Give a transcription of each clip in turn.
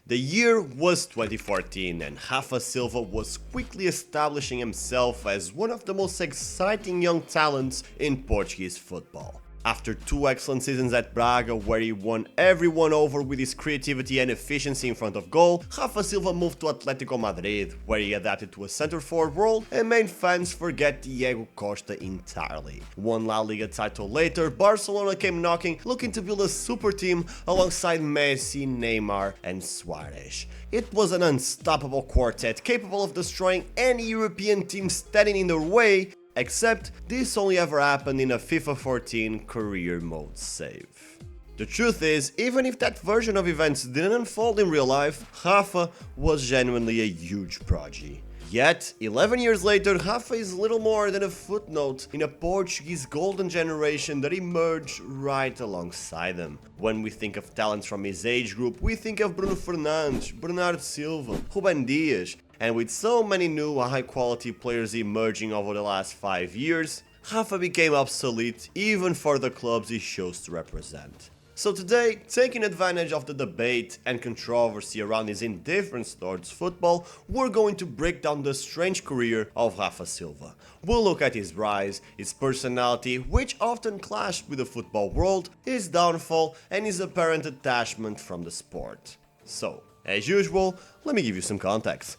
The year was 2014 and Rafa Silva was quickly establishing himself as one of the most exciting young talents in Portuguese football. After 2 excellent seasons at Braga where he won everyone over with his creativity and efficiency in front of goal, Rafa Silva moved to Atletico Madrid where he adapted to a centre-forward role and made fans forget Diego Costa entirely. One La Liga title later, Barcelona came knocking, looking to build a super team alongside Messi, Neymar and Suarez. It was an unstoppable quartet capable of destroying any European team standing in their way. Except this only ever happened in a FIFA 14 career mode save. The truth is, even if that version of events didn't unfold in real life, Rafa was genuinely a huge prodigy. Yet, 11 years later, Rafa is little more than a footnote in a Portuguese golden generation that emerged right alongside them. When we think of talents from his age group, we think of Bruno Fernandes, Bernardo Silva, Ruben Dias, and with so many new high-quality players emerging over the last 5 years, Rafa became obsolete even for the clubs he chose to represent. So today, taking advantage of the debate and controversy around his indifference towards football, we're going to break down the strange career of Rafa Silva. We'll look at his rise, his personality, which often clashed with the football world, his downfall, and his apparent detachment from the sport. So, as usual, let me give you some context.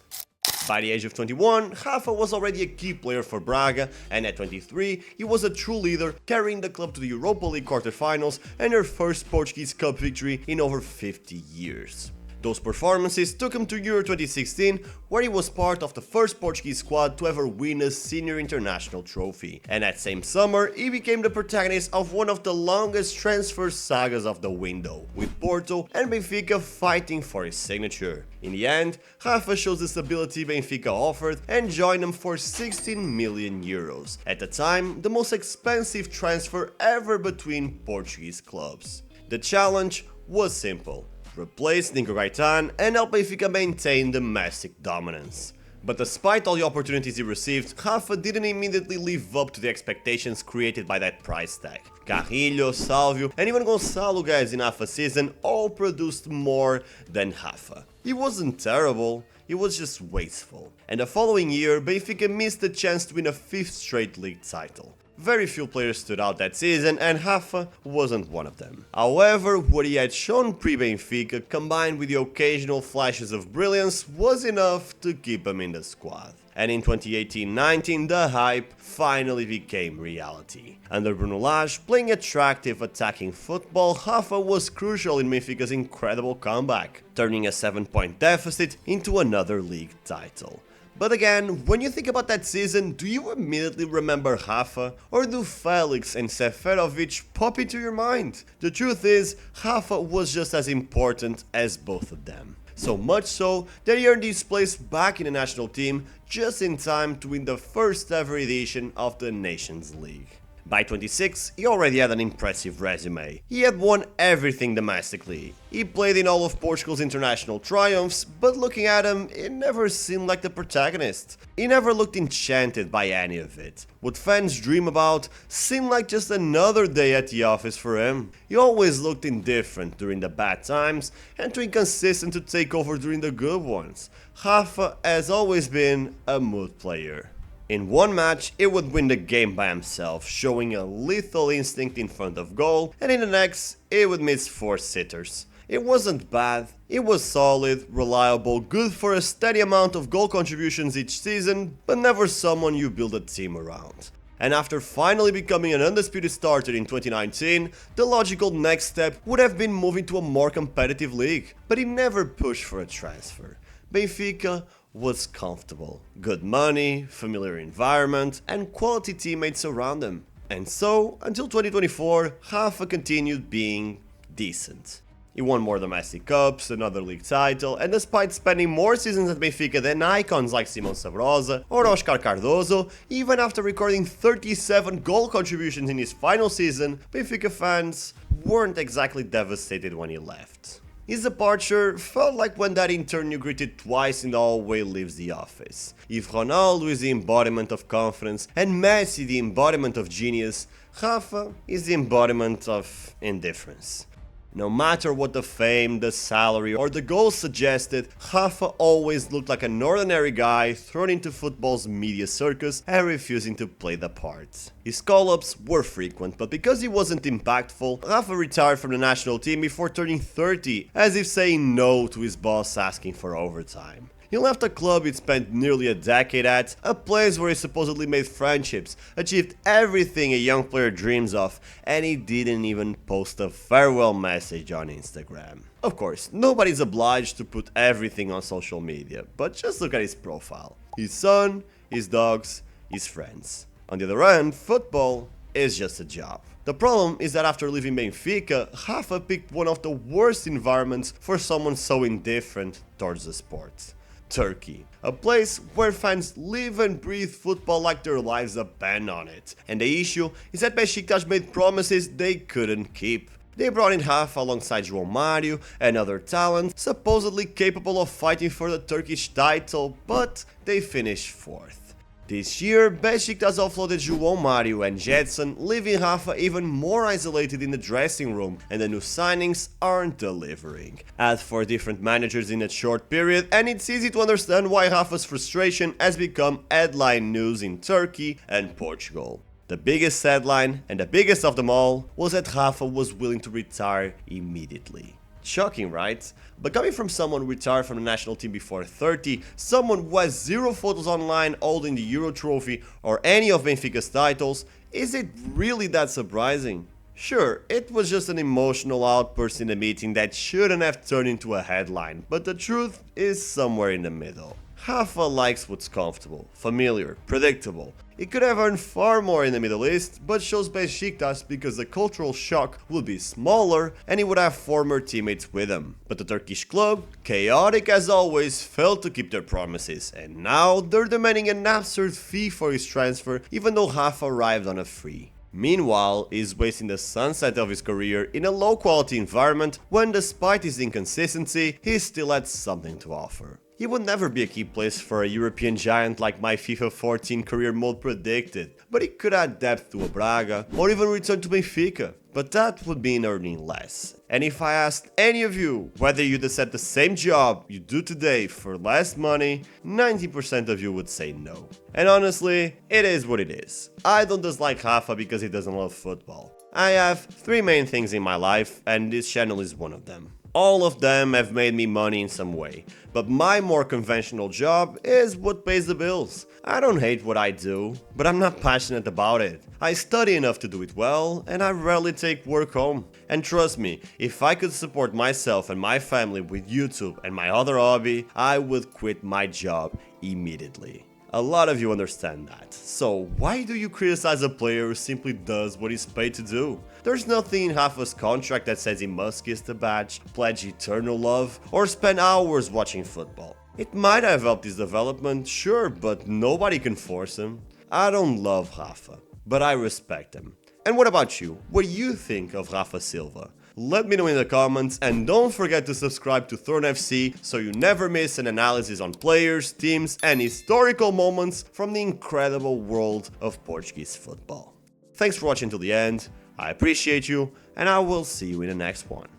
By the age of 21, Rafa was already a key player for Braga, and at 23, he was a true leader, carrying the club to the Europa League quarterfinals and their first Portuguese Cup victory in over 50 years. Those performances took him to Euro 2016, where he was part of the first Portuguese squad to ever win a senior international trophy. And that same summer, he became the protagonist of one of the longest transfer sagas of the window, with Porto and Benfica fighting for his signature. In the end, Rafa shows the stability Benfica offered and joined them for 16 million euros, at the time the most expensive transfer ever between Portuguese clubs. The challenge was simple: replace Nico Gaitan and help Benfica maintain domestic dominance. But despite all the opportunities he received, Rafa didn't immediately live up to the expectations created by that price tag. Carrilho, Salvio, and even Gonçalo guys in half a season all produced more than Rafa. He wasn't terrible, he was just wasteful. And the following year, Benfica missed the chance to win a 5th straight league title. Very few players stood out that season, and Rafa wasn't one of them. However, what he had shown pre-Benfica, combined with the occasional flashes of brilliance, was enough to keep him in the squad. And in 2018-19, the hype finally became reality. Under Bruno Lage, playing attractive attacking football, Rafa was crucial in Benfica's incredible comeback, turning a 7-point deficit into another league title. But again, when you think about that season, do you immediately remember Rafa, or do Felix and Seferovic pop into your mind? The truth is, Rafa was just as important as both of them. So much so that he earned his place back in the national team just in time to win the first ever edition of the Nations League. By 26, he already had an impressive resume. He had won everything domestically. He played in all of Portugal's international triumphs, but looking at him, it never seemed like the protagonist. He never looked enchanted by any of it. What fans dream about seemed like just another day at the office for him. He always looked indifferent during the bad times and too inconsistent to take over during the good ones. Rafa has always been a mood player. In one match, he would win the game by himself, showing a lethal instinct in front of goal, and in the next, he would miss 4 sitters. It wasn't bad, it was solid, reliable, good for a steady amount of goal contributions each season, but never someone you build a team around. And after finally becoming an undisputed starter in 2019, the logical next step would have been moving to a more competitive league, but he never pushed for a transfer. Benfica was comfortable. Good money, familiar environment, and quality teammates around him. And so, until 2024, Rafa continued being decent. He won more domestic cups, another league title, and despite spending more seasons at Benfica than icons like Simão Sabrosa or Oscar Cardoso, even after recording 37 goal contributions in his final season, Benfica fans weren't exactly devastated when he left. His departure felt like when that intern you greeted twice in the hallway leaves the office. If Ronaldo is the embodiment of confidence and Messi the embodiment of genius, Rafa is the embodiment of indifference. No matter what the fame, the salary, or the goals suggested, Rafa always looked like an ordinary guy thrown into football's media circus and refusing to play the part. His call-ups were frequent, but because he wasn't impactful, Rafa retired from the national team before turning 30, as if saying no to his boss asking for overtime. He left a club he'd spent nearly a decade at, a place where he supposedly made friendships, achieved everything a young player dreams of, and he didn't even post a farewell message on Instagram. Of course, nobody's obliged to put everything on social media, but just look at his profile. His son, his dogs, his friends. On the other hand, football is just a job. The problem is that after leaving Benfica, Rafa picked one of the worst environments for someone so indifferent towards the sport. Turkey, a place where fans live and breathe football like their lives depend on it. And the issue is that Besiktas made promises they couldn't keep. They brought in Rafa alongside João Mário and other talents supposedly capable of fighting for the Turkish title, but they finished fourth. This year, Besiktas offloaded João Mário and Jetson, leaving Rafa even more isolated in the dressing room, and the new signings aren't delivering. Add 4 different managers in a short period, and it's easy to understand why Rafa's frustration has become headline news in Turkey and Portugal. The biggest headline, and the biggest of them all, was that Rafa was willing to retire immediately. Shocking, right? But coming from someone who retired from the national team before 30, someone who has 0 photos online holding the Euro trophy or any of Benfica's titles, is it really that surprising? Sure, it was just an emotional outburst in a meeting that shouldn't have turned into a headline, but the truth is somewhere in the middle. Rafa likes what's comfortable, familiar, predictable. He could have earned far more in the Middle East, but chose Besiktas because the cultural shock would be smaller and he would have former teammates with him. But the Turkish club, chaotic as always, failed to keep their promises, and now they're demanding an absurd fee for his transfer even though Rafa arrived on a free. Meanwhile, he's wasting the sunset of his career in a low-quality environment when, despite his inconsistency, he still had something to offer. He would never be a key place for a European giant like my FIFA 14 career mode predicted, but he could add depth to a Braga or even return to Benfica, but that would mean earning less. And if I asked any of you whether you'd accept the same job you do today for less money, 90% of you would say no. And honestly, it is what it is. I don't dislike Rafa because he doesn't love football. I have 3 main things in my life, and this channel is one of them. All of them have made me money in some way, but my more conventional job is what pays the bills. I don't hate what I do, but I'm not passionate about it. I study enough to do it well, and I rarely take work home. And trust me, if I could support myself and my family with YouTube and my other hobby, I would quit my job immediately. A lot of you understand that. So why do you criticize a player who simply does what he's paid to do? There's nothing in Rafa's contract that says he must kiss the badge, pledge eternal love, or spend hours watching football. It might have helped his development, sure, but nobody can force him. I don't love Rafa, but I respect him. And what about you? What do you think of Rafa Silva? Let me know in the comments, and don't forget to subscribe to Thorn FC so you never miss an analysis on players, teams, and historical moments from the incredible world of Portuguese football. Thanks for watching till the end, I appreciate you, and I will see you in the next one.